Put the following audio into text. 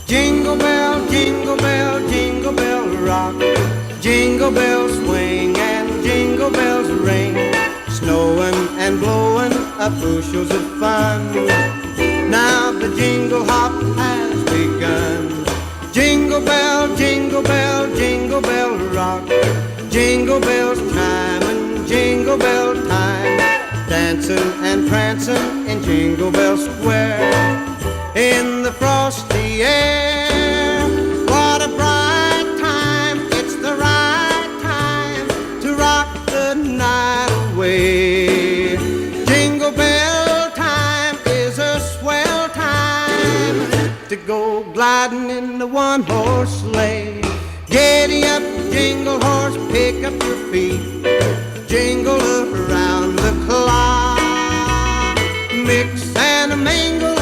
jingle bell rock. Jingle bells swing and jingle bells ring. Snowing and blowing up bushels of fun. Now the jingle hop has begun. Jingle bell rock. Jingle bells chime and jingle bell time. Dancing and prancing in Jingle Bell Square. In the frosty air, what a bright time. It's the right time to rock the night away. Jingle bell time is a swell time to go gliding in the one-horse sleigh. Giddy up, jingle horse, pick up your feet. Jingle around the clock. Mix and mingle